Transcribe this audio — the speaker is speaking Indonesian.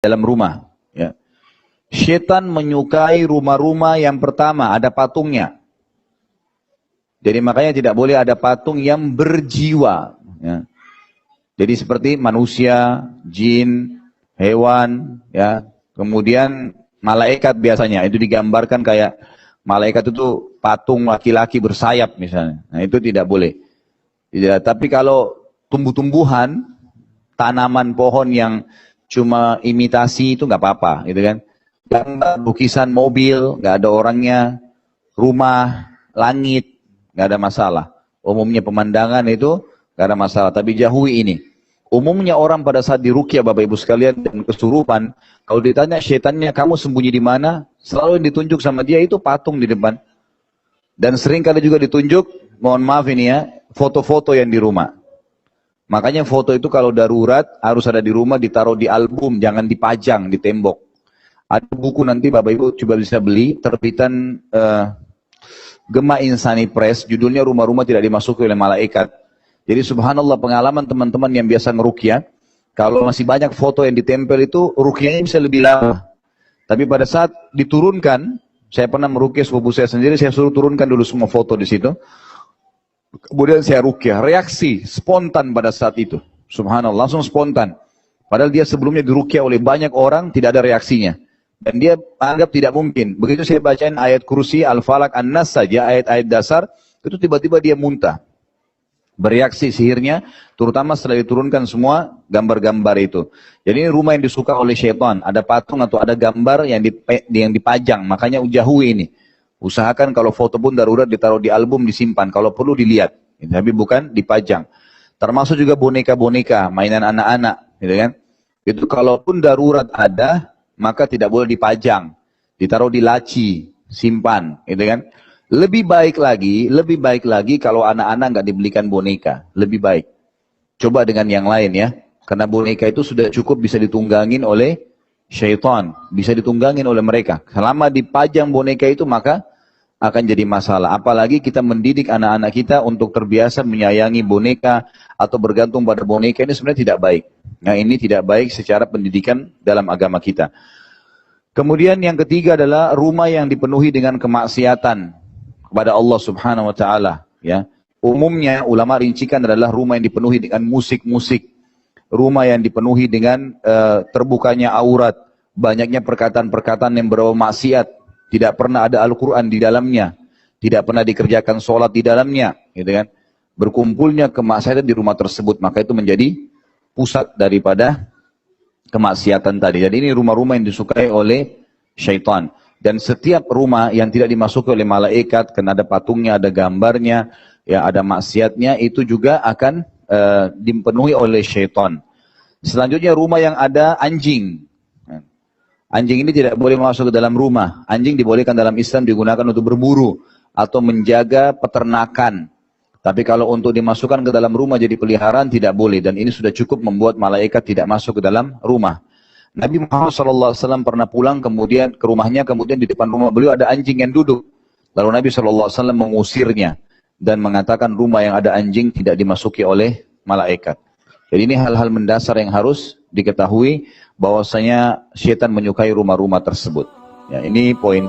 dalam rumah. Ya. Syaitan menyukai rumah-rumah yang pertama ada patungnya. Jadi makanya tidak boleh ada patung yang berjiwa. Ya. Jadi seperti manusia, jin, hewan, ya. Kemudian malaikat biasanya itu digambarkan kayak malaikat itu patung laki-laki bersayap misalnya. Nah itu tidak boleh. Tidak. Tapi kalau tumbuh-tumbuhan, tanaman pohon yang cuma imitasi itu nggak apa-apa, gitu kan? Gambar lukisan mobil, nggak ada orangnya, rumah, langit, nggak ada masalah. Umumnya pemandangan itu nggak ada masalah. Tapi jauhi ini. Umumnya orang pada saat diruqyah Bapak Ibu sekalian dan kesurupan, kalau ditanya syaitannya kamu sembunyi di mana, selalu yang ditunjuk sama dia itu patung di depan. Dan sering kali juga ditunjuk, mohon maaf ini ya, foto-foto yang di rumah. Makanya foto itu kalau darurat harus ada di rumah, ditaruh di album, jangan dipajang di tembok. Ada buku nanti Bapak Ibu coba bisa beli, terbitan Gema Insani Press, judulnya Rumah-Rumah Tidak Dimasuki Oleh Malaikat. Jadi subhanallah pengalaman teman-teman yang biasa ngeruqyah, kalau masih banyak foto yang ditempel itu, ruqyahnya bisa lebih lama. Tapi pada saat diturunkan, saya pernah meruqyah sepupu saya sendiri, saya suruh turunkan dulu semua foto di situ. Kemudian saya ruqyah, reaksi spontan pada saat itu. Subhanallah, langsung spontan. Padahal dia sebelumnya diruqyah oleh banyak orang, tidak ada reaksinya. Dan dia anggap tidak mungkin. Begitu saya bacain ayat kursi, Al-Falaq, An-Nas saja, ayat-ayat dasar, itu tiba-tiba dia muntah. Bereaksi sihirnya, terutama setelah diturunkan semua gambar-gambar itu. Jadi ini rumah yang disuka oleh syaitan. Ada patung atau ada gambar yang dipajang, makanya jauhi ini. Usahakan kalau foto pun darurat ditaruh di album, disimpan. Kalau perlu dilihat, tapi bukan dipajang. Termasuk juga boneka-boneka, mainan anak-anak, gitu kan? Itu kalaupun darurat ada, maka tidak boleh dipajang. Ditaruh di laci, simpan, gitu kan? Lebih baik lagi kalau anak-anak nggak dibelikan boneka. Lebih baik. Coba dengan yang lain ya. Karena boneka itu sudah cukup bisa ditunggangin oleh syaitan. Bisa ditunggangin oleh mereka. Selama dipajang boneka itu maka akan jadi masalah. Apalagi kita mendidik anak-anak kita untuk terbiasa menyayangi boneka atau bergantung pada boneka, ini sebenarnya tidak baik. Nah ini tidak baik secara pendidikan dalam agama kita. Kemudian yang ketiga adalah rumah yang dipenuhi dengan kemaksiatan kepada Allah Subhanahu wa taala, ya. Umumnya ulama rincikan adalah rumah yang dipenuhi dengan musik-musik, rumah yang dipenuhi dengan terbukanya aurat, banyaknya perkataan-perkataan yang berbau maksiat, tidak pernah ada Al-Qur'an di dalamnya, tidak pernah dikerjakan sholat di dalamnya, gitu kan. Berkumpulnya kemaksiatan di rumah tersebut, maka itu menjadi pusat daripada kemaksiatan tadi. Jadi ini rumah-rumah yang disukai oleh syaitan. Dan setiap rumah yang tidak dimasuki oleh malaikat, karena ada patungnya, ada gambarnya, ya ada maksiatnya, itu juga akan dipenuhi oleh syaitan. Selanjutnya rumah yang ada anjing. Anjing ini tidak boleh masuk ke dalam rumah. Anjing dibolehkan dalam Islam digunakan untuk berburu atau menjaga peternakan. Tapi kalau untuk dimasukkan ke dalam rumah jadi peliharaan tidak boleh. Dan ini sudah cukup membuat malaikat tidak masuk ke dalam rumah. Nabi Muhammad SAW pernah pulang kemudian ke rumahnya, kemudian di depan rumah beliau ada anjing yang duduk. Lalu Nabi SAW mengusirnya dan mengatakan rumah yang ada anjing tidak dimasuki oleh malaikat. Jadi ini hal-hal mendasar yang harus diketahui bahwasanya syaitan menyukai rumah-rumah tersebut. Ya, ini poin.